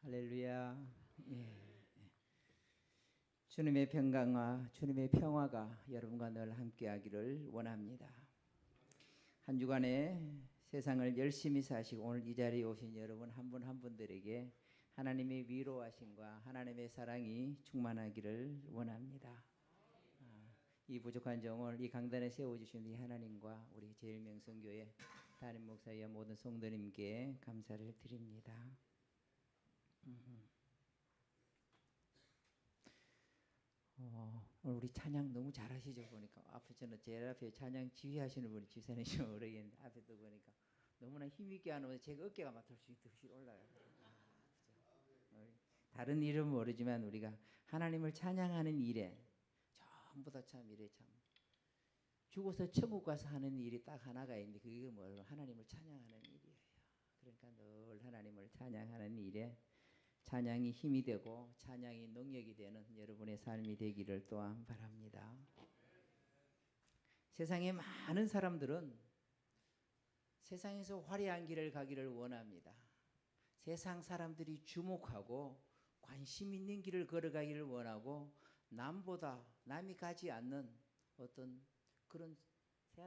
할렐루야. 예. 주님의 평강과 주님의 평화가 여러분과 늘 함께하기를 원합니다. 한 주간에 세상을 열심히 사시고 오늘 이 자리에 오신 여러분 한 분 한 분들에게 하나님의 위로하심과 하나님의 사랑이 충만하기를 원합니다. 이 부족한 정을 이 강단에 세워주신 이 하나님과 우리 제일명성교회 담임 목사와 모든 성도님께 감사를 드립니다. 오늘 우리 찬양 너무 잘하시죠. 보니까 앞에 저는 제일 앞에 찬양 지휘하시는 분이 지사님이시면 모르겠는데 앞에 또 보니까 너무나 힘있게 하는 제가 어깨가 막 덜씩 올라요. 다른 일은 모르지만 우리가 하나님을 찬양하는 일에 전부 다 참 이래 참 죽어서 천국 가서 하는 일이 딱 하나가 있는데 그게 뭐예요? 하나님을 찬양하는 일이에요. 그러니까 늘 하나님을 찬양하는 일에 찬양이 힘이 되고 찬양이 능력이 되는 여러분의 삶이 되기를 또한 바랍니다. 세상에 많은 사람들은 세상에서 화려한 길을 가기를 원합니다. 세상 사람들이 주목하고 관심 있는 길을 걸어가기를 원하고 남이 가지 않는 어떤 그런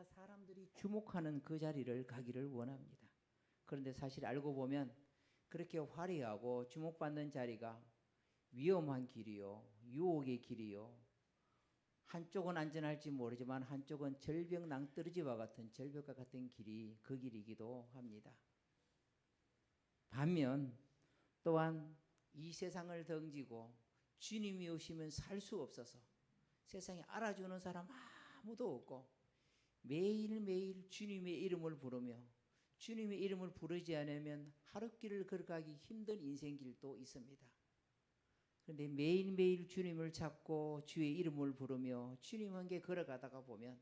사람들이 주목하는 그 자리를 가기를 원합니다. 그런데 사실 알고 보면 그렇게 화려하고 주목받는 자리가 위험한 길이요, 유혹의 길이요, 한쪽은 안전할지 모르지만 한쪽은 절벽 낭떠러지와 같은 절벽과 같은 길이 그 길이기도 합니다. 반면 또한 이 세상을 덩지고 주님이 오시면 살 수 없어서 세상에 알아주는 사람 아무도 없고 매일매일 주님의 이름을 부르며 주님의 이름을 부르지 않으면 하루길을 걸어가기 힘든 인생길도 있습니다. 그런데 매일매일 주님을 찾고 주의 이름을 부르며 주님 함께 걸어가다가 보면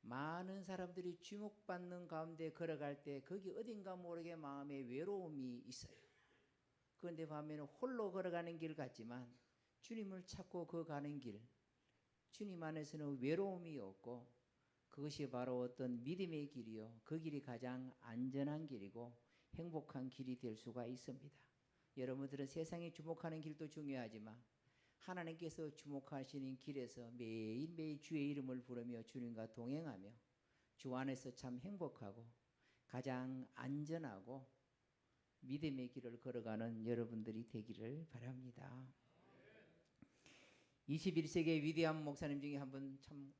많은 사람들이 주목받는 가운데 걸어갈 때 거기 어딘가 모르게 마음에 외로움이 있어요. 그런데 반면에 홀로 걸어가는 길 같지만 주님을 찾고 가는 길, 주님 안에서는 외로움이 없고 그것이 바로 어떤 믿음의 길이요. 그 길이 가장 안전한 길이고 행복한 길이 될 수가 있습니다. 여러분들은 세상이 주목하는 길도 중요하지만 하나님께서 주목하시는 길에서 매일매일 주의 이름을 부르며 주님과 동행하며 주 안에서 참 행복하고 가장 안전하고 믿음의 길을 걸어가는 여러분들이 되기를 바랍니다. 21세기의 위대한 목사님 중에 한 분 참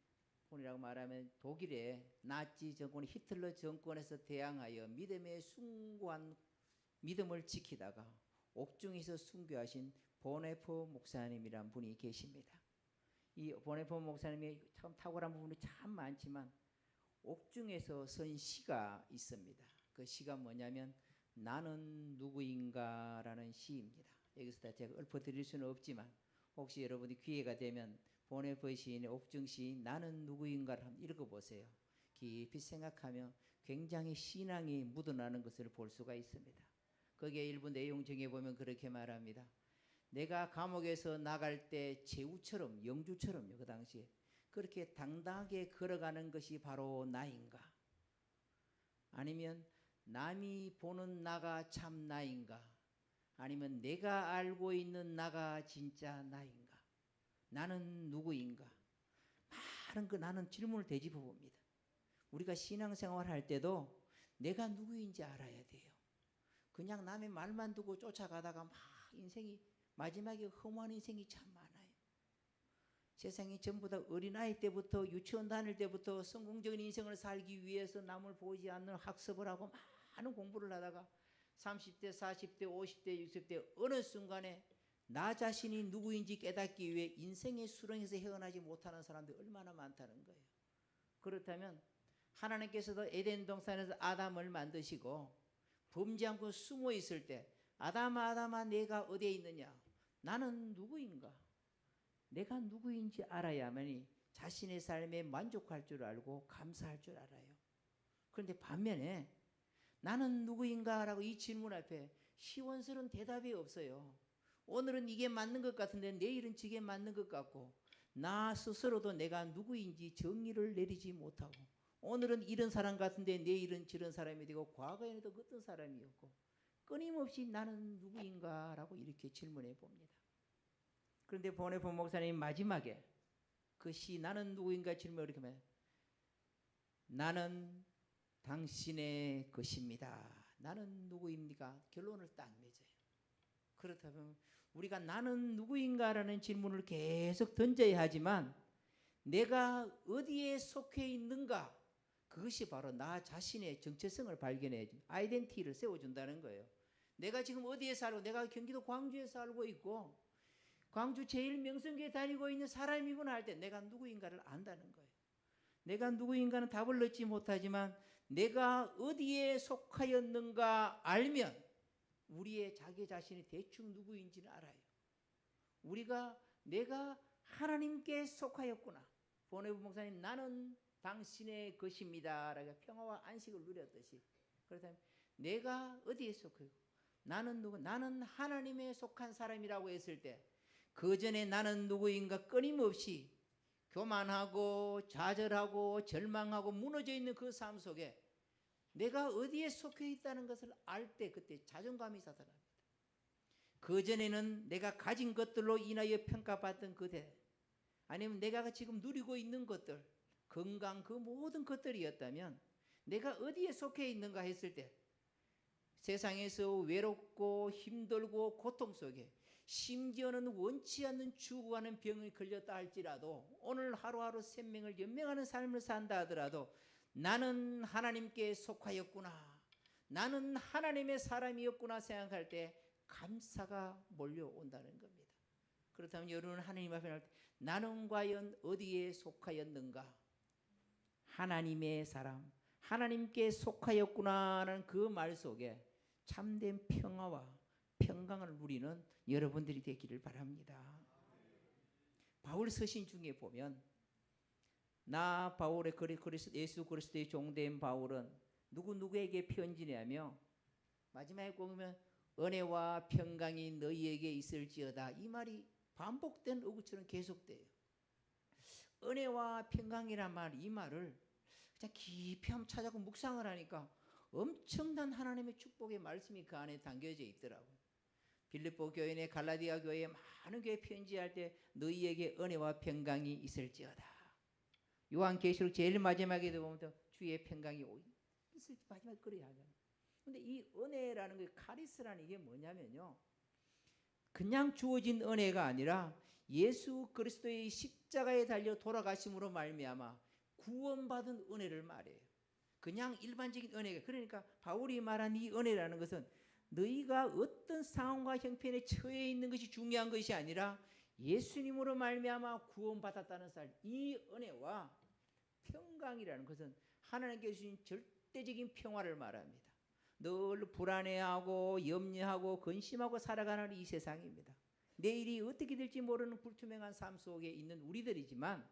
이라고 말하면 독일의 나치 정권 히틀러 정권에서 대항하여 믿음의 숭고한 믿음을 지키다가 옥중에서 순교하신 보네포 목사님이란 분이 계십니다. 이 보네포 목사님이 참 탁월한 부분이 참 많지만 옥중에서 쓴 시가 있습니다. 그 시가 뭐냐면 나는 누구인가 라는 시입니다. 여기서 다 제가 읊어드릴 수는 없지만 혹시 여러분이 기회가 되면 보네포 시인의 옥중시 나는 누구인가를 한번 읽어보세요. 깊이 생각하면 굉장히 신앙이 묻어나는 것을 볼 수가 있습니다. 거기에 일부 내용 중에 보면 그렇게 말합니다. 내가 감옥에서 나갈 때 제우처럼 영주처럼요. 그 당시에 그렇게 당당하게 걸어가는 것이 바로 나인가? 아니면 남이 보는 나가 참 나인가? 아니면 내가 알고 있는 나가 진짜 나인가? 나는 누구인가? 많은 나는 질문을 되짚어 봅니다. 우리가 신앙생활 할 때도 내가 누구인지 알아야 돼요. 그냥 남의 말만 두고 쫓아가다가 막 인생이 마지막에 허무한 인생이 참 많아요. 세상이 전부 다 어린아이 때부터 유치원 다닐 때부터 성공적인 인생을 살기 위해서 남을 보지 않는 학습을 하고 많은 공부를 하다가 30대, 40대, 50대, 60대 어느 순간에 나 자신이 누구인지 깨닫기 위해 인생의 수렁에서 헤어나지 못하는 사람들이 얼마나 많다는 거예요. 그렇다면 하나님께서도 에덴 동산에서 아담을 만드시고 범죄 않고 숨어 있을 때 아담아 아담아 내가 어디에 있느냐? 나는 누구인가? 내가 누구인지 알아야만이 자신의 삶에 만족할 줄 알고 감사할 줄 알아요. 그런데 반면에 나는 누구인가? 라고 이 질문 앞에 시원스러운 대답이 없어요. 오늘은 이게 맞는 것 같은데 내일은 저게 맞는 것 같고 나 스스로도 내가 누구인지 정의를 내리지 못하고 오늘은 이런 사람 같은데 내일은 저런 사람이 되고 과거에는 또 어떤 사람이었고 끊임없이 나는 누구인가라고 이렇게 질문해 봅니다. 그런데 보네폰 목사님 마지막에 그 시 나는 누구인가 질문을 이렇게 하면 나는 당신의 것입니다. 나는 누구입니까? 결론을 딱 맺어요. 그렇다면 우리가 나는 누구인가라는 질문을 계속 던져야 하지만 내가 어디에 속해 있는가, 그것이 바로 나 자신의 정체성을 발견해 아이덴티티를 세워준다는 거예요. 내가 지금 어디에 살고, 내가 경기도 광주에 살고 있고 광주 제1명성교회 다니고 있는 사람이구나 할 때 내가 누구인가를 안다는 거예요. 내가 누구인가는 답을 얻지 못하지만 내가 어디에 속하였는가 알면 우리의 자기 자신이 대충 누구인지는 알아요. 내가 하나님께 속하였구나. 보네폰 목사님 나는 당신의 것입니다 라고 평화와 안식을 누렸듯이, 그렇다면 내가 어디에 속하고 나는 누구? 나는 하나님에 속한 사람이라고 했을 때 그 전에 나는 누구인가 끊임없이 교만하고 좌절하고 절망하고 무너져 있는 그 삶 속에 내가 어디에 속해 있다는 것을 알 때 그때 자존감이 솟아납니다. 그 전에는 내가 가진 것들로 인하여 평가받던 그대, 아니면 내가 지금 누리고 있는 것들, 건강, 그 모든 것들이었다면 내가 어디에 속해 있는가 했을 때 세상에서 외롭고 힘들고 고통 속에 심지어는 원치 않는 죽어가는 병에 걸렸다 할지라도 오늘 하루하루 생명을 연명하는 삶을 산다 하더라도 나는 하나님께 속하였구나, 나는 하나님의 사람이었구나 생각할 때 감사가 몰려온다는 겁니다. 그렇다면 여러분은 하나님 앞에 나올 때 나는 과연 어디에 속하였는가? 하나님의 사람, 하나님께 속하였구나라는 그 말 속에 참된 평화와 평강을 누리는 여러분들이 되기를 바랍니다. 바울 서신 중에 보면 나 바울의 예수 그리스도의 종된 바울은 누구에게 편지냐며 마지막에 보면 은혜와 평강이 너희에게 있을지어다, 이 말이 반복된 어구처럼 계속돼요. 은혜와 평강이란 말, 이 말을 그냥 깊이 한번 찾아고 묵상을 하니까 엄청난 하나님의 축복의 말씀이 그 안에 담겨져 있더라고요. 빌립보 교회나 갈라디아 교회에 많은 교회 편지할 때 너희에게 은혜와 평강이 있을지어다. 요한계시록 제일 마지막에 보면 주의 평강이 있을지 마지막에 그래야 하잖아요. 근데 이 은혜라는 게 카리스라는 이게 뭐냐면요, 그냥 주어진 은혜가 아니라 예수 그리스도의 십자가에 달려 돌아가심으로 말미암아 구원받은 은혜를 말해요. 그냥 일반적인 은혜가, 그러니까 바울이 말한 이 은혜라는 것은 너희가 어떤 상황과 형편에 처해 있는 것이 중요한 것이 아니라 예수님으로 말미암아 구원받았다는 살, 이 은혜와 평강이라는 것은 하나님께서 주신 절대적인 평화를 말합니다. 늘 불안해하고 염려하고 근심하고 살아가는 이 세상입니다. 내일이 어떻게 될지 모르는 불투명한 삶 속에 있는 우리들이지만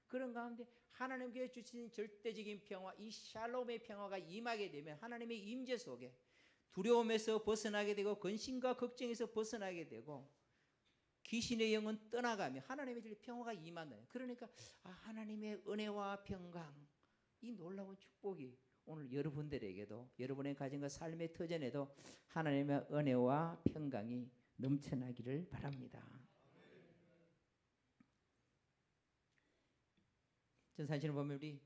그런 가운데 하나님께서 주신 절대적인 평화, 이 샬롬의 평화가 임하게 되면 하나님의 임재 속에 두려움에서 벗어나게 되고 근심과 걱정에서 벗어나게 되고 귀신의 영은 떠나가며 하나님의 평화가 임하는, 그러니까 하나님의 은혜와 평강, 이 놀라운 축복이 오늘 여러분들에게도 여러분의 가정과 삶의 터전에도 하나님의 은혜와 평강이 넘쳐나기를 바랍니다. 전 사실은 보면 우리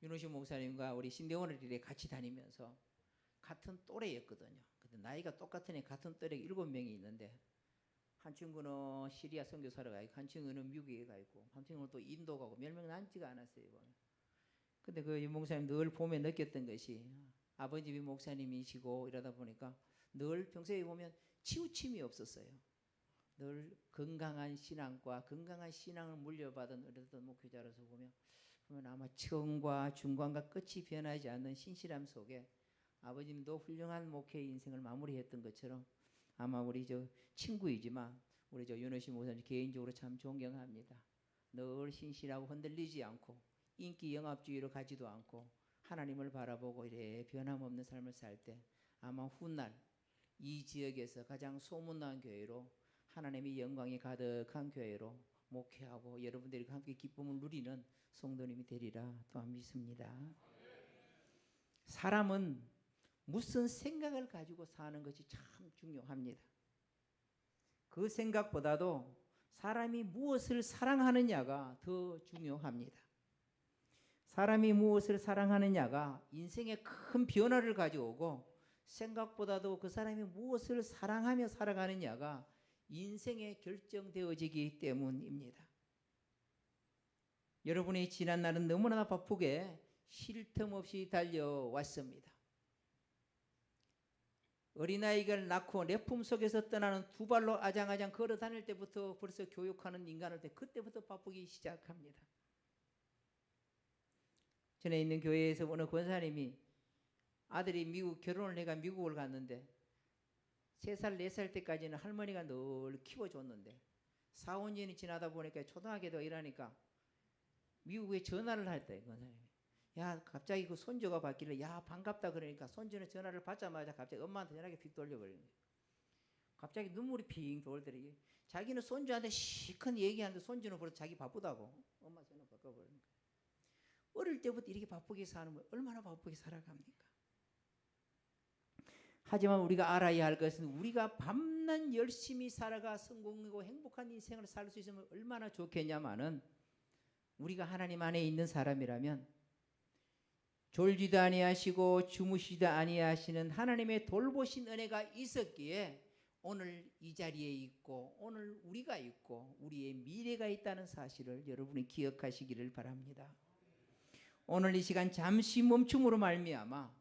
윤호식 목사님과 우리 신대원을 이렇게 같이 다니면서 같은 또래였거든요. 근데 나이가 똑같은 애 같은 또래 7명이 있는데 한 친구는 시리아 선교사로 가 있고 한 친구는 미국에 가 있고 한 친구는 또 인도 가고 몇 명 남지가 않았어요. 보면. 근데 그 목사님 늘 보면 느꼈던 것이 아버님이 목사님이시고 이러다 보니까 늘 평소에 보면 치우침이 없었어요. 늘 건강한 신앙과 건강한 신앙을 물려받은 어떤 목회자로서 보면 아마 처음과 중간과 끝이 변하지 않는 신실함 속에 아버님도 훌륭한 목회 인생을 마무리했던 것처럼 아마 우리 저 친구이지만 우리 저 윤호식 목사님 개인적으로 참 존경합니다. 늘 신실하고 흔들리지 않고 인기 영합주의로 가지도 않고 하나님을 바라보고 이래 변함없는 삶을 살 때 아마 훗날 이 지역에서 가장 소문난 교회로 하나님의 영광이 가득한 교회로 목회하고 여러분들이 함께 기쁨을 누리는 성도님이 되리라 또한 믿습니다. 사람은 무슨 생각을 가지고 사는 것이 참 중요합니다. 그 생각보다도 사람이 무엇을 사랑하느냐가 더 중요합니다. 사람이 무엇을 사랑하느냐가 인생에 큰 변화를 가져오고, 생각보다도 그 사람이 무엇을 사랑하며 살아가느냐가 인생에 결정되어지기 때문입니다. 여러분이 지난 날은 너무나 바쁘게 쉴 틈 없이 달려왔습니다. 어린아이를 낳고 내 품속에서 떠나는 두 발로 아장아장 걸어 다닐 때부터 벌써 교육하는 인간을 그때부터 바쁘기 시작합니다. 전에 있는 교회에서 어느 권사님이 아들이 미국 결혼을 해가 미국을 갔는데 3살 4살 때까지는 할머니가 늘 키워줬는데 4, 5년이 지나다 보니까 초등학교도 이러니까 미국에 전화를 했대. 권사님이 야 갑자기 그 손주가 받길래 야 반갑다 그러니까 손주는 전화를 받자마자 갑자기 엄마한테 전화기 픽 돌려버리는 거예요. 갑자기 눈물이 핑 돌더니 자기는 손주한테 시큰 얘기하는데 손주는 벌써 자기 바쁘다고 엄마 전화 바꿔버리는 거예요. 어릴 때부터 이렇게 바쁘게 사는 거 얼마나 바쁘게 살아갑니까? 하지만 우리가 알아야 할 것은 우리가 밤낮 열심히 살아가 성공하고 행복한 인생을 살 수 있으면 얼마나 좋겠냐마는, 우리가 하나님 안에 있는 사람이라면 졸지도 아니하시고 주무시도 아니하시는 하나님의 돌보신 은혜가 있었기에 오늘 이 자리에 있고 오늘 우리가 있고 우리의 미래가 있다는 사실을 여러분이 기억하시기를 바랍니다. 오늘 이 시간 잠시 멈춤으로 말미암아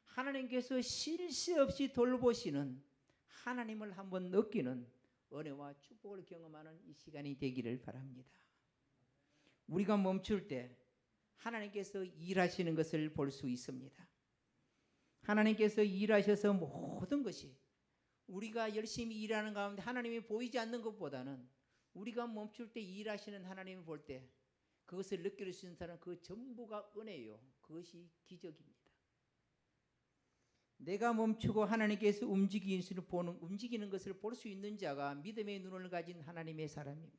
하나님께서 쉴 새 없이 돌보시는 하나님을 한번 느끼는 은혜와 축복을 경험하는 이 시간이 되기를 바랍니다. 우리가 멈출 때 하나님께서 일하시는 것을 볼 수 있습니다. 하나님께서 일하셔서 모든 것이 우리가 열심히 일하는 가운데 하나님이 보이지 않는 것보다는 우리가 멈출 때 일하시는 하나님을 볼 때 그것을 느낄 수 있는 사람은 그 전부가 은혜요. 그것이 기적입니다. 내가 멈추고 하나님께서 움직이는 것을 볼 수 있는 자가 믿음의 눈을 가진 하나님의 사람입니다.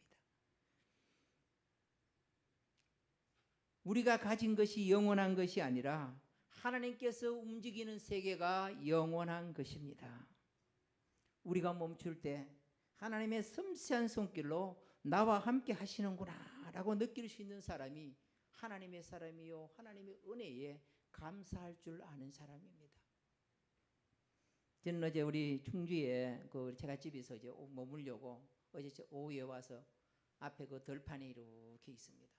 우리가 가진 것이 영원한 것이 아니라 하나님께서 움직이는 세계가 영원한 것입니다. 우리가 멈출 때 하나님의 섬세한 손길로 나와 함께 하시는구나 라고 느낄 수 있는 사람이 하나님의 사람이요 하나님의 은혜에 감사할 줄 아는 사람입니다. 저는 어제 우리 충주에 그 제가 집에서 이제 머물려고 어제 오후에 와서 앞에 그 들판이 이렇게 있습니다.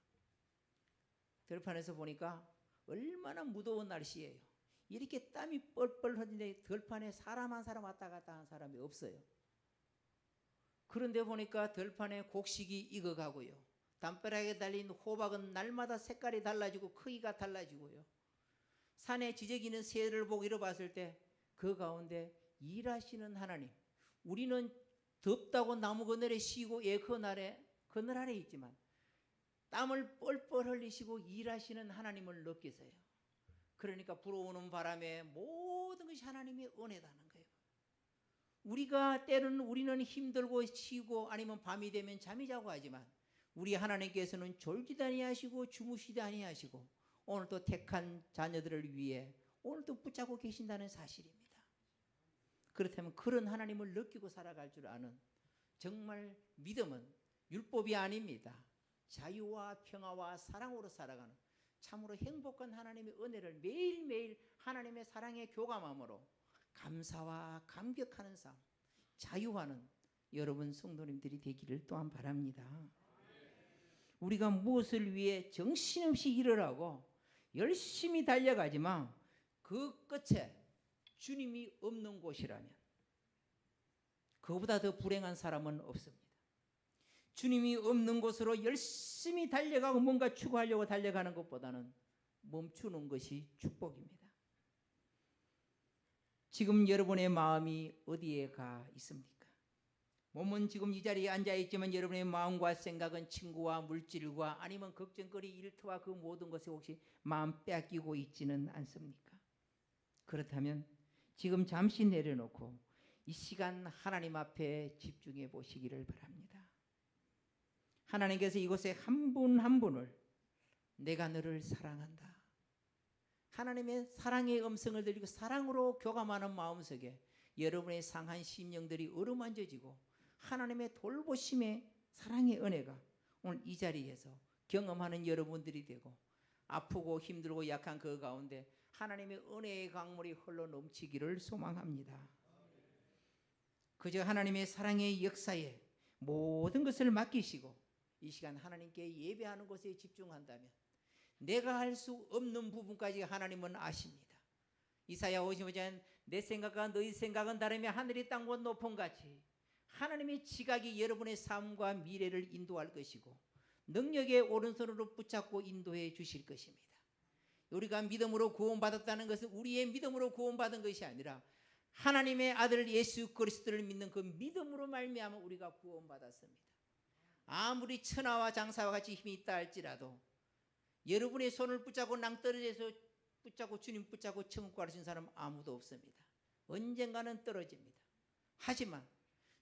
들판에서 보니까 얼마나 무더운 날씨예요. 이렇게 땀이 뻘뻘 흘리는데 들판에 사람 한 사람 왔다 갔다 하는 사람이 없어요. 그런데 보니까 들판에 곡식이 익어가고요. 담벼락에 달린 호박은 날마다 색깔이 달라지고 크기가 달라지고요. 산에 지저귀는 새를 보고 이뤄봤을 때 그 가운데 일하시는 하나님, 우리는 덥다고 나무 그늘에 쉬고 그늘 아래 있지만 땀을 뻘뻘 흘리시고 일하시는 하나님을 느끼세요. 그러니까 불어오는 바람에 모든 것이 하나님의 은혜다는 거예요. 우리는 힘들고 쉬고 아니면 밤이 되면 잠이 자고 하지만 우리 하나님께서는 졸지도 아니하시고 주무시도 아니하시고 오늘도 택한 자녀들을 위해 오늘도 붙잡고 계신다는 사실입니다. 그렇다면 그런 하나님을 느끼고 살아갈 줄 아는, 정말 믿음은 율법이 아닙니다. 자유와 평화와 사랑으로 살아가는 참으로 행복한 하나님의 은혜를 매일매일 하나님의 사랑에 교감함으로 감사와 감격하는 삶, 자유하는 여러분 성도님들이 되기를 또한 바랍니다. 우리가 무엇을 위해 정신없이 일을 하고 열심히 달려가지만 그 끝에 주님이 없는 곳이라면 그보다 더 불행한 사람은 없습니다. 주님이 없는 곳으로 열심히 달려가고 뭔가 추구하려고 달려가는 것보다는 멈추는 것이 축복입니다. 지금 여러분의 마음이 어디에 가 있습니까? 몸은 지금 이 자리에 앉아 있지만 여러분의 마음과 생각은 친구와 물질과 아니면 걱정거리 일터와 그 모든 것에 혹시 마음 빼앗기고 있지는 않습니까? 그렇다면 지금 잠시 내려놓고 이 시간 하나님 앞에 집중해 보시기를 바랍니다. 하나님께서 이곳에 한 분 한 분을 내가 너를 사랑한다. 하나님의 사랑의 음성을 들리고 사랑으로 교감하는 마음속에 여러분의 상한 심령들이 어루만져지고 하나님의 돌보심의 사랑의 은혜가 오늘 이 자리에서 경험하는 여러분들이 되고 아프고 힘들고 약한 그 가운데 하나님의 은혜의 강물이 흘러 넘치기를 소망합니다. 그저 하나님의 사랑의 역사에 모든 것을 맡기시고 이 시간 하나님께 예배하는 것에 집중한다면 내가 할 수 없는 부분까지 하나님은 아십니다. 이사야 55장 내 생각과 너희 생각은 다르며 하늘이 땅과 높은 같이 하나님의 지각이 여러분의 삶과 미래를 인도할 것이고 능력의 오른손으로 붙잡고 인도해 주실 것입니다. 우리가 믿음으로 구원받았다는 것은 우리의 믿음으로 구원받은 것이 아니라 하나님의 아들 예수 그리스도를 믿는 그 믿음으로 말미암아 우리가 구원받았습니다. 아무리 천하와 장사와 같이 힘이 있다 할지라도 여러분의 손을 붙잡고 낭떠러지에서 붙잡고 주님 붙잡고 천국 갈 수 있는 사람 아무도 없습니다. 언젠가는 떨어집니다. 하지만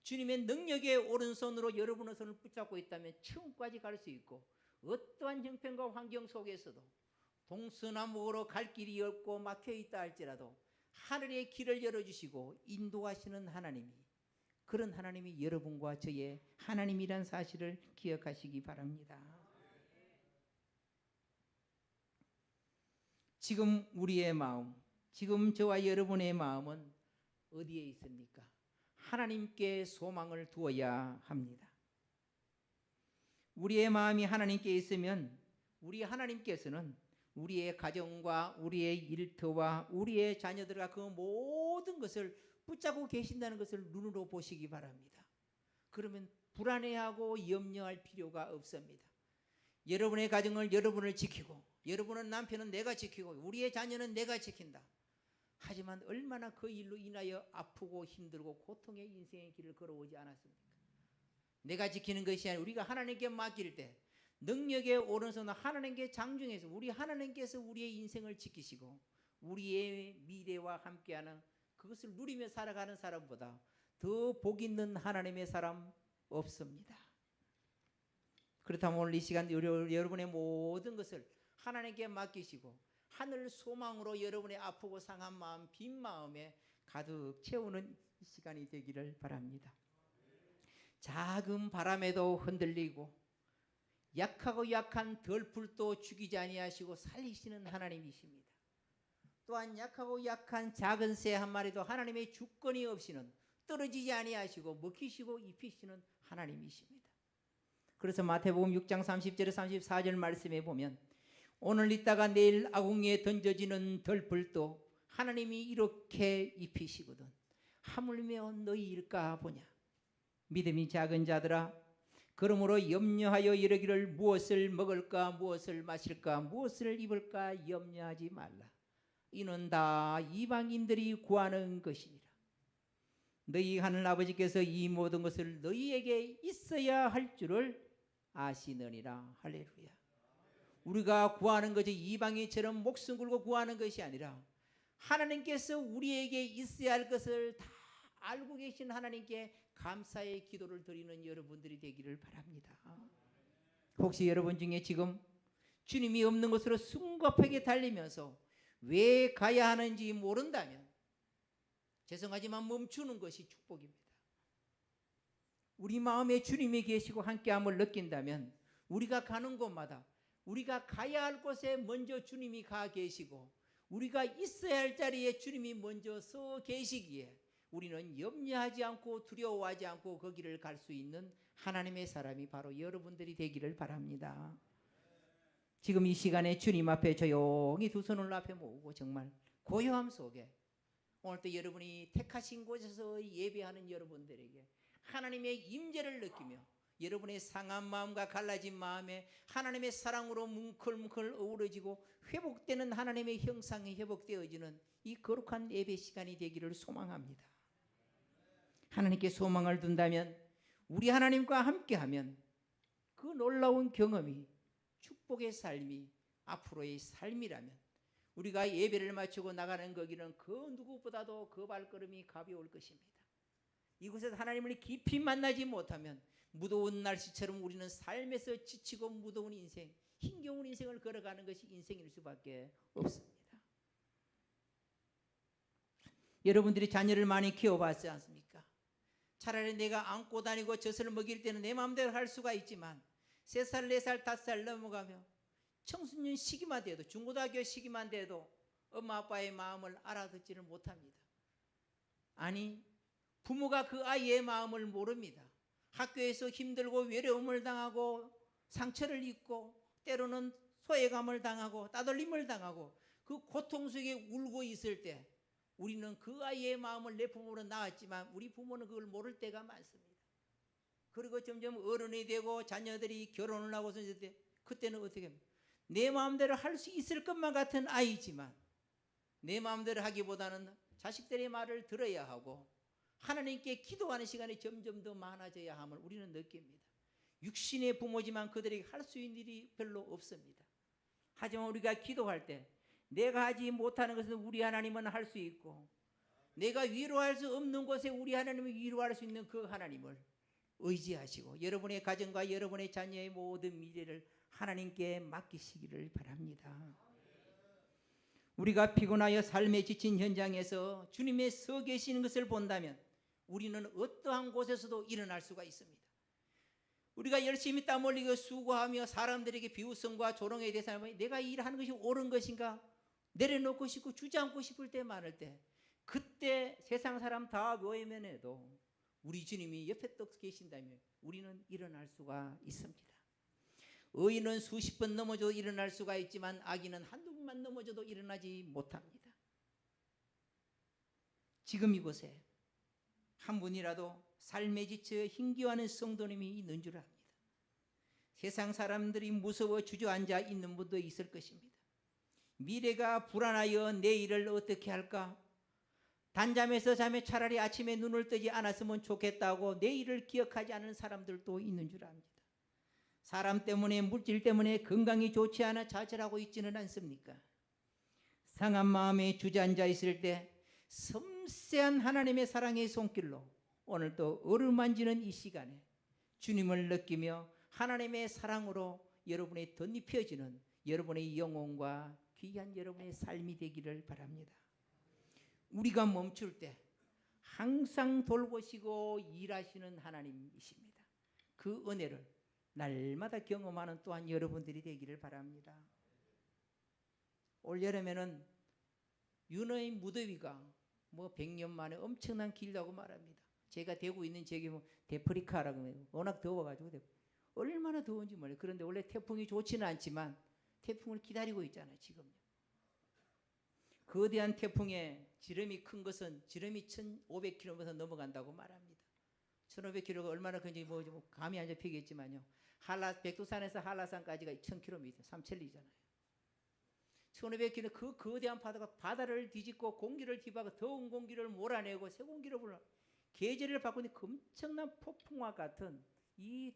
주님의 능력의 오른손으로 여러분의 손을 붙잡고 있다면 천국까지 갈 수 있고 어떠한 형편과 환경 속에서도 동서남북으로 갈 길이 없고 막혀 있다 할지라도 하늘의 길을 열어주시고 인도하시는 하나님이 그런 하나님이 여러분과 저의 하나님이란 사실을 기억하시기 바랍니다. 지금 우리의 마음, 지금 저와 여러분의 마음은 어디에 있습니까? 하나님께 소망을 두어야 합니다. 우리의 마음이 하나님께 있으면 우리 하나님께서는 우리의 가정과 우리의 일터와 우리의 자녀들과 그 모든 것을 붙잡고 계신다는 것을 눈으로 보시기 바랍니다. 그러면 불안해하고 염려할 필요가 없습니다. 여러분의 가정을 여러분을 지키고 여러분은 남편은 내가 지키고 우리의 자녀는 내가 지킨다. 하지만 얼마나 그 일로 인하여 아프고 힘들고 고통의 인생의 길을 걸어오지 않았습니까? 내가 지키는 것이 아니라 우리가 하나님께 맡길 때 능력의 오른손은 하나님께 장중해서 우리 하나님께서 우리의 인생을 지키시고 우리의 미래와 함께하는 그것을 누리며 살아가는 사람보다 더 복 있는 하나님의 사람 없습니다. 그렇다면 오늘 이 시간 여러분의 모든 것을 하나님께 맡기시고 하늘 소망으로 여러분의 아프고 상한 마음, 빈 마음에 가득 채우는 이 시간이 되기를 바랍니다. 작은 바람에도 흔들리고 약하고 약한 덜풀도 죽이지 아니하시고 살리시는 하나님이십니다. 또한 약하고 약한 작은 새 한 마리도 하나님의 주권이 없이는 떨어지지 아니하시고 먹히시고 입히시는 하나님이십니다. 그래서 마태복음 6장 30절에 34절 말씀에 보면 오늘 있다가 내일 아궁이에 던져지는 덜풀도 하나님이 이렇게 입히시거든 하물며 너희일까 보냐. 믿음이 작은 자들아 그러므로 염려하여 이르기를 무엇을 먹을까 무엇을 마실까 무엇을 입을까 염려하지 말라. 이는 다 이방인들이 구하는 것이니라. 너희 하늘 아버지께서 이 모든 것을 너희에게 있어야 할 줄을 아시느니라. 할렐루야. 우리가 구하는 것이 이방인처럼 목숨 걸고 구하는 것이 아니라 하나님께서 우리에게 있어야 할 것을 다 알고 계신 하나님께 감사의 기도를 드리는 여러분들이 되기를 바랍니다. 혹시 여러분 중에 지금 주님이 없는 것으로 숨가쁘게 달리면서 왜 가야 하는지 모른다면 죄송하지만 멈추는 것이 축복입니다. 우리 마음에 주님이 계시고 함께함을 느낀다면 우리가 가는 곳마다 우리가 가야 할 곳에 먼저 주님이 가 계시고 우리가 있어야 할 자리에 주님이 먼저 서 계시기에 우리는 염려하지 않고 두려워하지 않고 그 길을 갈 수 있는 하나님의 사람이 바로 여러분들이 되기를 바랍니다. 지금 이 시간에 주님 앞에 조용히 두 손을 앞에 모으고 정말 고요함 속에 오늘 또 여러분이 택하신 곳에서 예배하는 여러분들에게 하나님의 임재를 느끼며 여러분의 상한 마음과 갈라진 마음에 하나님의 사랑으로 뭉클뭉클 어우러지고 회복되는 하나님의 형상이 회복되어지는 이 거룩한 예배 시간이 되기를 소망합니다. 하나님께 소망을 둔다면 우리 하나님과 함께하면 그 놀라운 경험이 축복의 삶이 앞으로의 삶이라면 우리가 예배를 마치고 나가는 거기는 그 누구보다도 그 발걸음이 가벼울 것입니다. 이곳에서 하나님을 깊이 만나지 못하면 무더운 날씨처럼 우리는 삶에서 지치고 무더운 인생, 힘겨운 인생을 걸어가는 것이 인생일 수밖에 없습니다. 여러분들이 자녀를 많이 키워봤지 않습니까? 차라리 내가 안고 다니고 젖을 먹일 때는 내 마음대로 할 수가 있지만 3살, 4살, 5살 넘어가며 청소년 시기만 돼도, 중고등학교 시기만 돼도 엄마 아빠의 마음을 알아듣지를 못합니다. 아니, 부모가 그 아이의 마음을 모릅니다. 학교에서 힘들고 외로움을 당하고 상처를 입고 때로는 소외감을 당하고 따돌림을 당하고 그 고통 속에 울고 있을 때 우리는 그 아이의 마음을 내 부모로 낳았지만 우리 부모는 그걸 모를 때가 많습니다. 그리고 점점 어른이 되고 자녀들이 결혼을 하고서 이제 그때는 어떻게 합니까? 내 마음대로 할 수 있을 것만 같은 아이지만 내 마음대로 하기보다는 자식들의 말을 들어야 하고 하나님께 기도하는 시간이 점점 더 많아져야 함을 우리는 느낍니다. 육신의 부모지만 그들에게 할 수 있는 일이 별로 없습니다. 하지만 우리가 기도할 때 내가 하지 못하는 것은 우리 하나님은 할 수 있고 내가 위로할 수 없는 곳에 우리 하나님이 위로할 수 있는 그 하나님을 의지하시고 여러분의 가정과 여러분의 자녀의 모든 미래를 하나님께 맡기시기를 바랍니다. 우리가 피곤하여 삶에 지친 현장에서 주님의 서 계시는 것을 본다면 우리는 어떠한 곳에서도 일어날 수가 있습니다. 우리가 열심히 땀 흘리고 수고하며 사람들에게 비웃음과 조롱에 대해서 내가 일하는 것이 옳은 것인가 내려놓고 싶고 주저앉고 싶을 때 많을 때 그때 세상 사람 다 외면해도 우리 주님이 옆에 떡 계신다면 우리는 일어날 수가 있습니다. 의인은 수십 번 넘어져도 일어날 수가 있지만 악인은 한두 번만 넘어져도 일어나지 못합니다. 지금 이곳에 한 분이라도 삶에 지쳐 힘겨워하는 성도님이 있는 줄 압니다. 세상 사람들이 무서워 주저앉아 있는 분도 있을 것입니다. 미래가 불안하여 내일을 어떻게 할까? 단잠에서 잠에 차라리 아침에 눈을 뜨지 않았으면 좋겠다고 내일을 기억하지 않는 사람들도 있는 줄 압니다. 사람 때문에 물질 때문에 건강이 좋지 않아 좌절하고 있지는 않습니까? 상한 마음에 주저앉아 있을 때 섬세한 하나님의 사랑의 손길로 오늘도 어루만지는 이 시간에 주님을 느끼며 하나님의 사랑으로 여러분의 덧입혀지는 여러분의 영혼과 귀한 여러분의 삶이 되기를 바랍니다. 우리가 멈출 때 항상 돌보시고 일하시는 하나님이십니다. 그 은혜를 날마다 경험하는 또한 여러분들이 되기를 바랍니다. 올 여름에는 윤어의 무더위가 100년 만에 엄청난 길다고 말합니다. 제가 되고 있는 지역이 데프리카라고 해요. 워낙 더워가지고 얼마나 더운지 몰라요. 그런데 원래 태풍이 좋지는 않지만 태풍을 기다리고 있잖아요. 지금요. 거대한 태풍에 지름이 큰 것은 지름이 1500km 넘어간다고 말합니다. 1500km가 얼마나 큰지 감이 안 잡히겠지만요. 백두산에서 한라산까지가 2000km, 삼천리잖아요. 1500km 그 거대한 파도가 바다를 뒤집고 공기를 뒤바고 더운 공기를 몰아내고 새 공기를 불러 계절을 바꾸니 엄청난 폭풍과 같은 이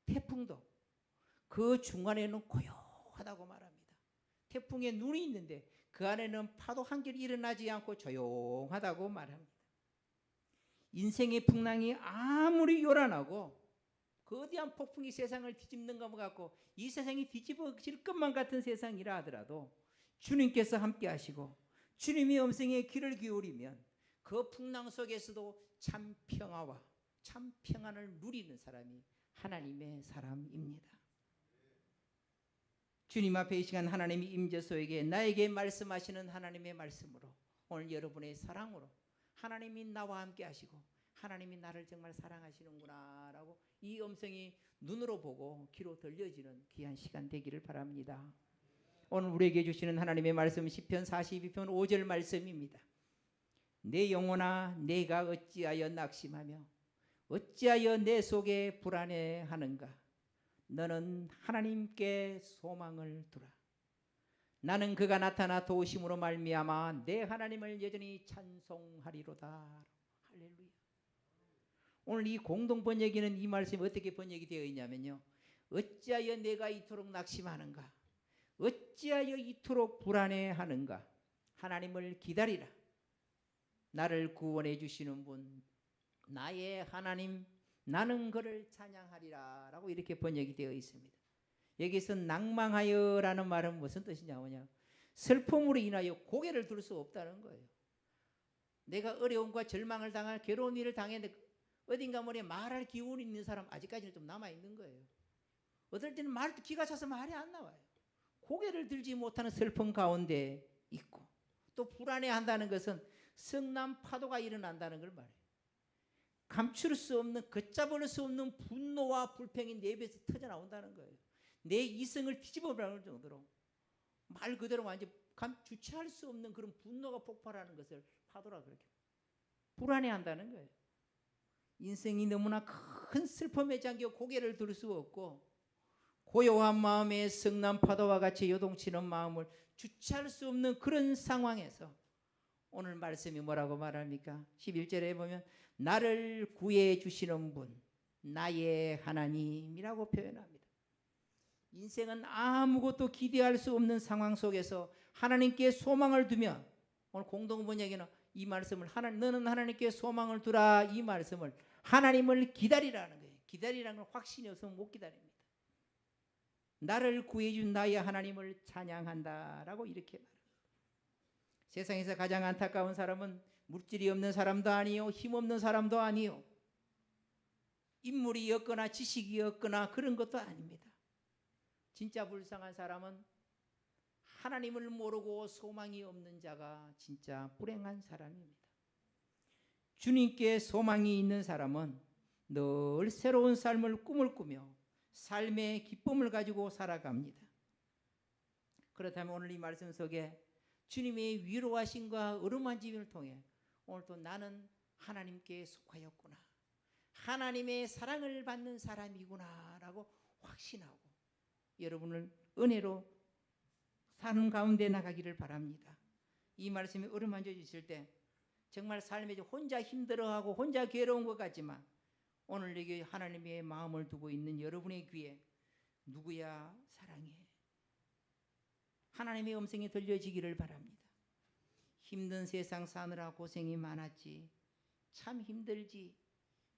태풍도 그 중간에는 고요하다고 말합니다. 태풍에 눈이 있는데 그 안에는 파도 한 길 일어나지 않고 조용하다고 말합니다. 인생의 풍랑이 아무리 요란하고 거대한 폭풍이 세상을 뒤집는 것 같고 이 세상이 뒤집어질 것만 같은 세상이라 하더라도 주님께서 함께 하시고 주님의 음성에 귀를 기울이면 그 풍랑 속에서도 참 평화와 참 평안을 누리는 사람이 하나님의 사람입니다. 주님 앞에 이 시간 하나님이 임재소에게 나에게 말씀하시는 하나님의 말씀으로 오늘 여러분의 사랑으로 하나님이 나와 함께 하시고 하나님이 나를 정말 사랑하시는구나 라고 이 음성이 눈으로 보고 귀로 들려지는 귀한 시간 되기를 바랍니다. 오늘 우리에게 주시는 하나님의 말씀 시편 42편 5절 말씀입니다. 내 영혼아 내가 어찌하여 낙심하며 어찌하여 내 속에 불안해하는가? 너는 하나님께 소망을 두라. 나는 그가 나타나 도우심으로 말미암아 내 하나님을 여전히 찬송하리로다. 할렐루야. 오늘 이 공동 번역에는 이 말씀이 어떻게 번역이 되어 있냐면요. 어찌하여 내가 이토록 낙심하는가? 어찌하여 이토록 불안해하는가? 하나님을 기다리라. 나를 구원해 주시는 분 나의 하나님 나는 그를 찬양하리라 라고 이렇게 번역이 되어 있습니다. 여기서 낭망하여 라는 말은 무슨 뜻이냐면요. 슬픔으로 인하여 고개를 들 수 없다는 거예요. 내가 어려움과 절망을 당할 괴로운 일을 당했는데 어딘가 모르게 말할 기운이 있는 사람 아직까지는 좀 남아있는 거예요. 어떨 때는 말도 기가 차서 말이 안 나와요. 고개를 들지 못하는 슬픔 가운데 있고, 또 불안해한다는 것은 성난 파도가 일어난다는 걸 말해요. 감출 수 없는, 걷잡을 수 없는 분노와 불평이 내 입에서 터져나온다는 거예요. 내 이성을 뒤집어버릴 정도로 말 그대로 완전 주체할 수 없는 그런 분노가 폭발하는 것을 파도라 그렇게 불안해한다는 거예요. 인생이 너무나 큰 슬픔에 잠겨 고개를 들 수 없고 고요한 마음에 성난 파도와 같이 요동치는 마음을 주체할 수 없는 그런 상황에서 오늘 말씀이 뭐라고 말합니까? 11절에 보면 나를 구해 주시는 분 나의 하나님이라고 표현합니다. 인생은 아무것도 기대할 수 없는 상황 속에서 하나님께 소망을 두면, 오늘 공동번역에는 이 말씀을 너는 하나님께 소망을 두라, 이 말씀을 하나님을 기다리라는 거예요. 기다리라는 건 확신이 없으면 못 기다립니다. 나를 구해준 나의 하나님을 찬양한다라고 이렇게 말합니다. 세상에서 가장 안타까운 사람은 물질이 없는 사람도 아니요, 힘없는 사람도 아니요, 인물이 없거나 지식이 없거나 그런 것도 아닙니다. 진짜 불쌍한 사람은 하나님을 모르고 소망이 없는 자가 진짜 불행한 사람입니다. 주님께 소망이 있는 사람은 늘 새로운 삶을 꿈을 꾸며 삶의 기쁨을 가지고 살아갑니다. 그렇다면 오늘 이 말씀 속에 주님의 위로하심과 어루만짐을 통해 오늘도 나는 하나님께 속하였구나, 하나님의 사랑을 받는 사람이구나 라고 확신하고 여러분을 은혜로 사는 가운데 나가기를 바랍니다. 이 말씀이 어루만져 주실 때 정말 삶에 혼자 힘들어하고 혼자 괴로운 것 같지만 오늘 여기 하나님의 마음을 두고 있는 여러분의 귀에 누구야 사랑해, 하나님의 음성이 들려지기를 바랍니다. 힘든 세상 사느라 고생이 많았지, 참 힘들지,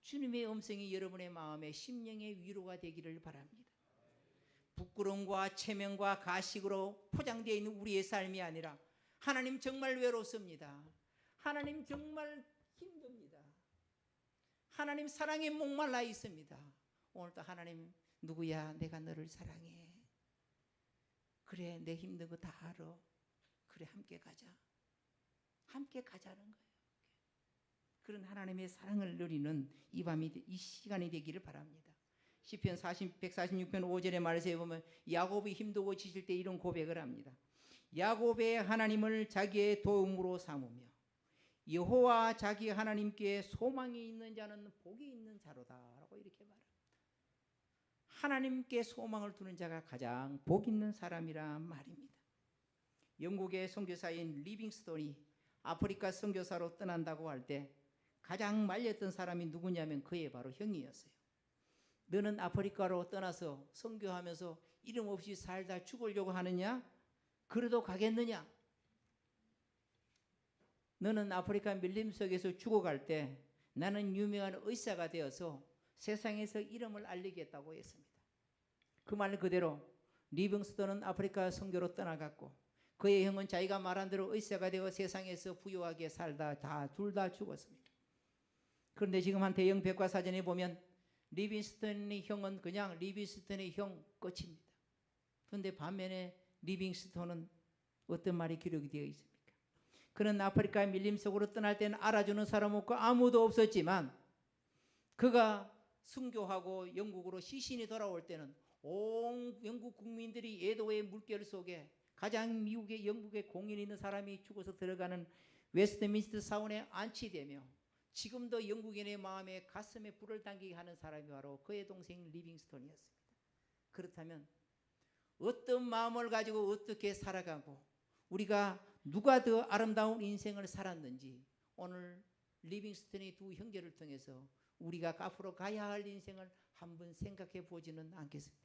주님의 음성이 여러분의 마음에 심령의 위로가 되기를 바랍니다. 부끄러움과 체면과 가식으로 포장되어 있는 우리의 삶이 아니라 하나님 정말 외롭습니다. 하나님 정말 힘듭니다. 하나님 사랑에 목말라 있습니다. 오늘도 하나님 누구야 내가 너를 사랑해, 그래 내 힘든 거 다 알아, 그래 함께 가자, 함께 가자는 거예요. 그런 하나님의 사랑을 누리는 이 시간이 되기를 바랍니다. 시편 146편 5절의 말씀에 보면 야곱이 힘들고 지칠 때 이런 고백을 합니다. 야곱의 하나님을 자기의 도움으로 삼으며 여호와 자기 하나님께 소망이 있는 자는 복이 있는 자로다 라고 이렇게 말합니다. 하나님께 소망을 두는 자가 가장 복 있는 사람이란 말입니다. 영국의 선교사인 리빙스톤이 아프리카 선교사로 떠난다고 할 때 가장 말렸던 사람이 누구냐면 그의 바로 형이었어요. 너는 아프리카로 떠나서 선교하면서 이름 없이 살다 죽으려고 하느냐? 그래도 가겠느냐? 너는 아프리카 밀림 속에서 죽어갈 때 나는 유명한 의사가 되어서 세상에서 이름을 알리겠다고 했습니다. 그 말 그대로 리빙스턴은 아프리카 선교로 떠나갔고 그의 형은 자기가 말한 대로 의사가 되어 세상에서 부유하게 살다 둘 다 죽었습니다. 그런데 지금 한 대형 백과사전에 보면 리빙스턴의 형은 그냥 리빙스턴의 형 끝입니다. 그런데 반면에 리빙스턴은 어떤 말이 기록이 되어 있습니까? 그는 아프리카 밀림 속으로 떠날 때는 알아주는 사람 없고 아무도 없었지만 그가 순교하고 영국으로 시신이 돌아올 때는 온 영국 국민들이 애도의 물결 속에 가장 영국의 공인 있는 사람이 죽어서 들어가는 웨스트민스터 사원에 안치되며 지금도 영국인의 마음에 가슴에 불을 당기게 하는 사람이 바로 그의 동생 리빙스톤이었습니다. 그렇다면 어떤 마음을 가지고 어떻게 살아가고 우리가 누가 더 아름다운 인생을 살았는지 오늘 리빙스턴의 두 형제를 통해서 우리가 앞으로 가야 할 인생을 한번 생각해 보지는 않겠습니까?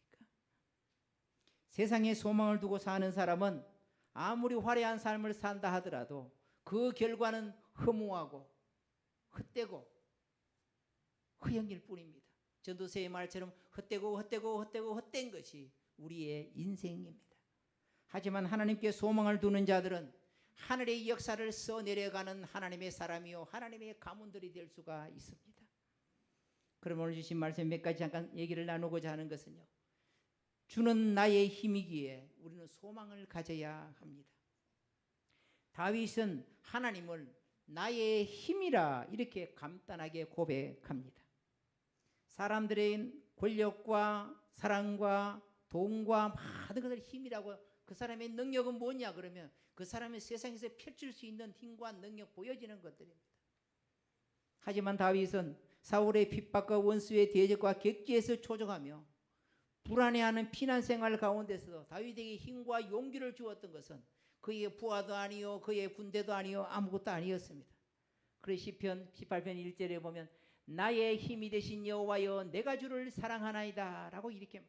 세상에 소망을 두고 사는 사람은 아무리 화려한 삶을 산다 하더라도 그 결과는 허무하고 헛되고 허영일 뿐입니다. 전도서의 말처럼 헛된 것이 우리의 인생입니다. 하지만 하나님께 소망을 두는 자들은 하늘의 역사를 써내려가는 하나님의 사람이요 하나님의 가문들이 될 수가 있습니다. 그럼 오늘 주신 말씀 몇 가지 잠깐 얘기를 나누고자 하는 것은요, 주는 나의 힘이기에 우리는 소망을 가져야 합니다. 다윗은 하나님을 나의 힘이라 이렇게 간단하게 고백합니다. 사람들의 권력과 사랑과 돈과 많은 것을 힘이라고, 그 사람의 능력은 뭐냐 그러면 그 사람의 세상에서 펼칠 수 있는 힘과 능력 보여지는 것들입니다. 하지만 다윗은 사울의 핍박과 원수의 대적과 격지에서 초조하며 불안해하는 피난 생활 가운데서도 다윗에게 힘과 용기를 주었던 것은 그의 부하도 아니요 그의 군대도 아니요 아무것도 아니었습니다. 그래서 시편 18편 1절에 보면 나의 힘이 되신 여호와여 내가 주를 사랑하나이다 라고 이렇게.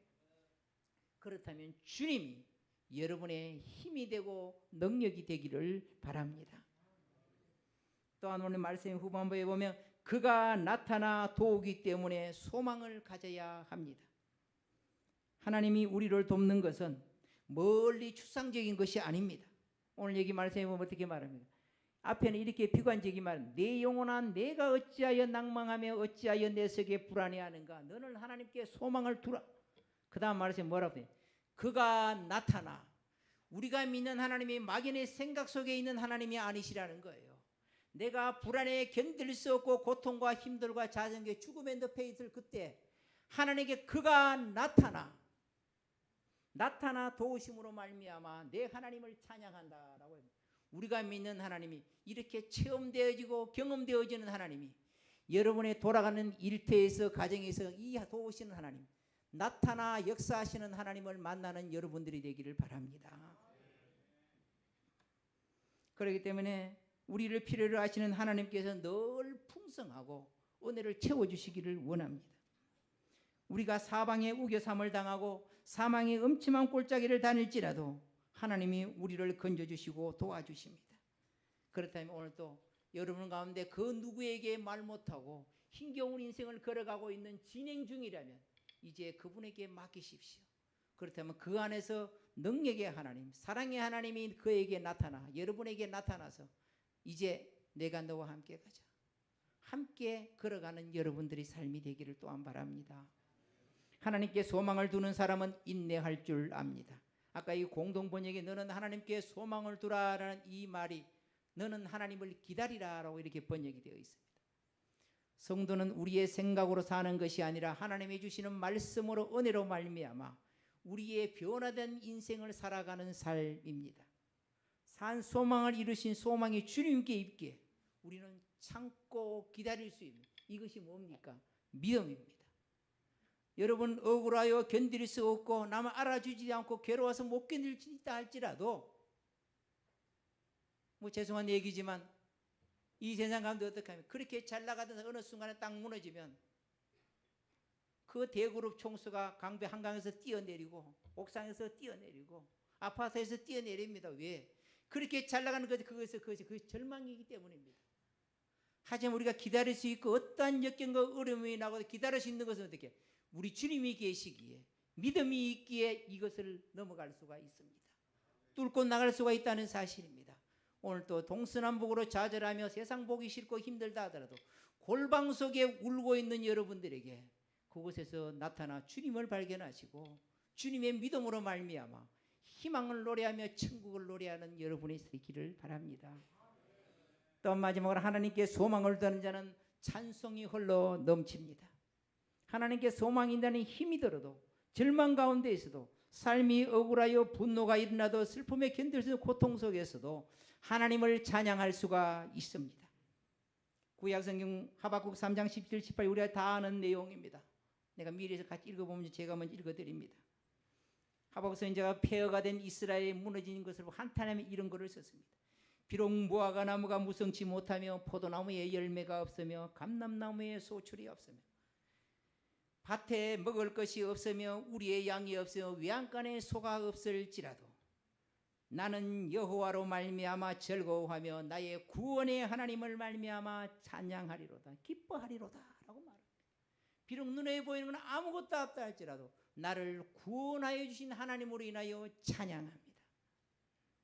그렇다면 주님이 여러분의 힘이 되고 능력이 되기를 바랍니다. 또한 오늘 말씀 후반부에 보면 그가 나타나 도우기 때문에 소망을 가져야 합니다. 하나님이 우리를 돕는 것은 멀리 추상적인 것이 아닙니다. 오늘 여기 말씀해 보면 어떻게 말합니까? 앞에는 이렇게 비관적인 말, 내 영혼아 내가 어찌하여 낭망하며 어찌하여 내 속에 불안해하는가? 너는 하나님께 소망을 두라. 그 다음 말씀에 뭐라고 해요? 그가 나타나. 우리가 믿는 하나님이 막연의 생각 속에 있는 하나님이 아니시라는 거예요. 내가 불안에 견딜 수 없고 고통과 힘들과 자정의 죽음에 늪에 있을 그때 하나님께 그가 나타나 도우심으로 말미암아 내 하나님을 찬양한다라고 해요. 우리가 믿는 하나님이 이렇게 체험되어지고 경험되어지는 하나님이 여러분의 돌아가는 일터에서 가정에서 이 도우시는 하나님, 나타나 역사하시는 하나님을 만나는 여러분들이 되기를 바랍니다. 그렇기 때문에 우리를 필요로 하시는 하나님께서 늘 풍성하고 은혜를 채워주시기를 원합니다. 우리가 사방에 우겨삼을 당하고 사망의 음침한 골짜기를 다닐지라도 하나님이 우리를 건져주시고 도와주십니다. 그렇다면 오늘 또 여러분 가운데 그 누구에게 말 못하고 힘겨운 인생을 걸어가고 있는 진행 중이라면 이제 그분에게 맡기십시오. 그렇다면 그 안에서 능력의 하나님, 사랑의 하나님이 그에게 나타나 여러분에게 나타나서 이제 내가 너와 함께 가자, 함께 걸어가는 여러분들의 삶이 되기를 또한 바랍니다. 하나님께 소망을 두는 사람은 인내할 줄 압니다. 아까 이 공동번역에 너는 하나님께 소망을 두라라는 이 말이 너는 하나님을 기다리라라고 이렇게 번역이 되어 있습니다. 성도는 우리의 생각으로 사는 것이 아니라 하나님이 주시는 말씀으로 은혜로 말미암아 우리의 변화된 인생을 살아가는 삶입니다. 산 소망을 이루신 소망이 주님께 있기에 우리는 참고 기다릴 수 있는 이것이 뭡니까? 믿음입니다. 여러분 억울하여 견딜 수 없고 남을 알아주지 않고 괴로워서 못 견딜 수 있다 할지라도 뭐 죄송한 얘기지만 이 세상 가운데 어떻게 하면 그렇게 잘 나가던 어느 순간에 딱 무너지면 그 대그룹 총수가 강배 한강에서 뛰어내리고 옥상에서 뛰어내리고 아파트에서 뛰어내립니다. 왜? 그렇게 잘 나가는 것이 그것이 절망이기 때문입니다. 하지만 우리가 기다릴 수 있고 어떠한 역경과 어려움이 나고도 기다릴 수 있는 것은 어떻게? 우리 주님이 계시기에 믿음이 있기에 이것을 넘어갈 수가 있습니다. 뚫고 나갈 수가 있다는 사실입니다. 오늘 또 동서남북으로 좌절하며 세상 보기 싫고 힘들다 하더라도 골방 속에 울고 있는 여러분들에게 그곳에서 나타나 주님을 발견하시고 주님의 믿음으로 말미암아 희망을 노래하며 천국을 노래하는 여러분이 되기를 바랍니다. 또 마지막으로 하나님께 소망을 두는 자는 찬송이 흘러 넘칩니다. 하나님께 소망이 있다는 힘이 들어도 절망 가운데에서도 삶이 억울하여 분노가 일어나도 슬픔에 견딜 수 있는 고통 속에서도 하나님을 찬양할 수가 있습니다. 구약성경 하박국 3장 17, 18 우리가 다 아는 내용입니다. 내가 미리서 같이 읽어보면 제가 먼저 읽어드립니다. 하박국 선지자가 폐허가 된 이스라엘이 무너진 것을 한탄하며 이런 글을 썼습니다. 비록 무화과 나무가 무성치 못하며 포도나무에 열매가 없으며 감람나무에 소출이 없으며 밭에 먹을 것이 없으며 우리의 양이 없으며 외양간에 소가 없을지라도 나는 여호와로 말미암아 즐거워하며 나의 구원의 하나님을 말미암아 찬양하리로다 기뻐하리로다 라고 말합니다. 비록 눈에 보이는 건 아무것도 없다 할지라도 나를 구원하여 주신 하나님으로 인하여 찬양합니다.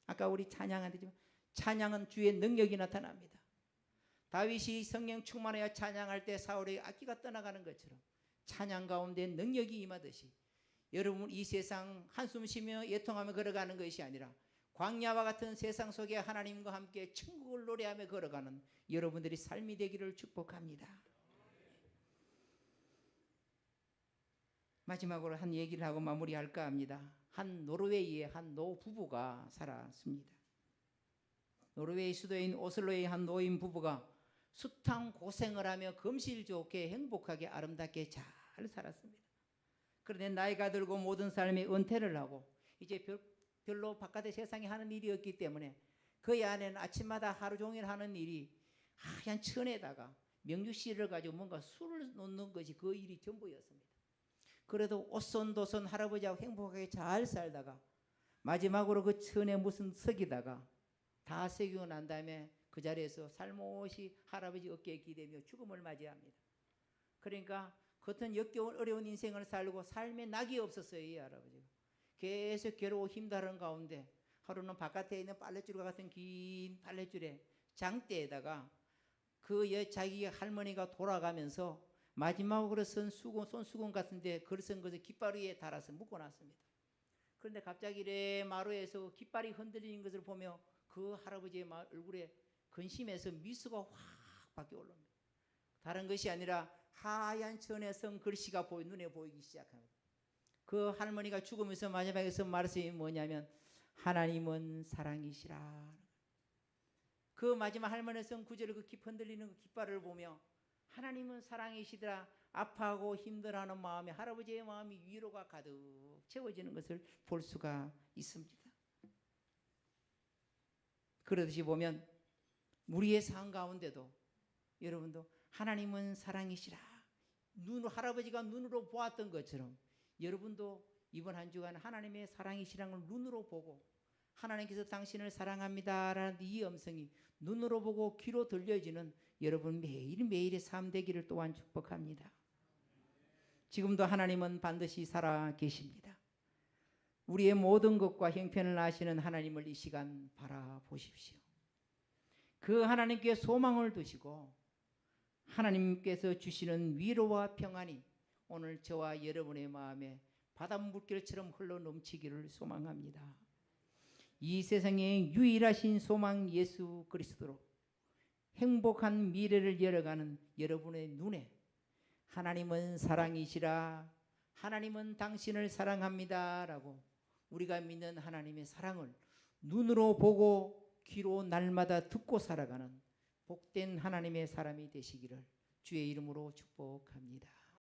아까 우리 찬양하지만 찬양은 주의 능력이 나타납니다. 다윗이 성령 충만하여 찬양할 때 사울의 악기가 떠나가는 것처럼 찬양 가운데 능력이 임하듯이 여러분 이 세상 한숨 쉬며 애통하며 걸어가는 것이 아니라 광야와 같은 세상 속에 하나님과 함께 천국을 노래하며 걸어가는 여러분들이 삶이 되기를 축복합니다. 마지막으로 한 얘기를 하고 마무리할까 합니다. 한 노르웨이의 한 노부부가 살았습니다. 노르웨이 수도인 오슬로의 한 노인 부부가 숱한 고생을 하며 금실 좋게 행복하게 아름답게 잘 살았습니다. 그런데 나이가 들고 모든 삶이 은퇴를 하고 이제 별로 바깥의 세상에 하는 일이 없기 때문에 그의 아내는 아침마다 하루 종일 하는 일이 하얀 천에다가 명주씨를 가지고 뭔가 술을 놓는 것이 그 일이 전부였습니다. 그래도 오손도손 할아버지하고 행복하게 잘 살다가 마지막으로 그 천에 무슨 석이다가 다 새기고 난 다음에 그 자리에서 살못이 할아버지 어깨에 기대며 죽음을 맞이합니다. 그러니까 겉은 역겨운 어려운 인생을 살고 삶에 낙이 없었어요. 이 할아버지가 계속 괴로워 힘다른 가운데 하루는 바깥에 있는 빨랫줄과 같은 긴 빨랫줄에 장대에다가 그 자기 할머니가 돌아가면서 마지막으로 쓴 손수건 같은데 글을 쓴 것을 깃발 위에 달아서 묶어놨습니다. 그런데 갑자기 이래 마루에서 깃발이 흔들리는 것을 보며 그 할아버지의 얼굴에 근심해서 미소가 확 바뀌어 올라옵니다. 다른 것이 아니라 하얀 천에 쓴 글씨가 눈에 보이기 시작합니다. 그 할머니가 죽으면서 마지막에 쓴 말씀이 뭐냐면 하나님은 사랑이시라. 그 마지막 할머니가 쓴 구절을 그 흔들리는 그 깃발을 보며 하나님은 사랑이시더라. 아파하고 힘들어하는 마음에 할아버지의 마음이 위로가 가득 채워지는 것을 볼 수가 있습니다. 그러듯이 보면 우리의 삶 가운데도 여러분도 하나님은 사랑이시라. 할아버지가 눈으로 보았던 것처럼 여러분도 이번 한 주간 하나님의 사랑이시라는 걸 눈으로 보고 하나님께서 당신을 사랑합니다라는 이 음성이 눈으로 보고 귀로 들려지는 여러분 매일매일의 삶 되기를 또한 축복합니다. 지금도 하나님은 반드시 살아 계십니다. 우리의 모든 것과 형편을 아시는 하나님을 이 시간 바라보십시오. 그 하나님께 소망을 두시고 하나님께서 주시는 위로와 평안이 오늘 저와 여러분의 마음에 바닷물결처럼 흘러넘치기를 소망합니다. 이 세상의 유일하신 소망 예수 그리스도로 행복한 미래를 열어가는 여러분의 눈에 하나님은 사랑이시라, 하나님은 당신을 사랑합니다 라고 우리가 믿는 하나님의 사랑을 눈으로 보고 귀로 날마다 듣고 살아가는 복된 하나님의 사람이 되시기를 주의 이름으로 축복합니다.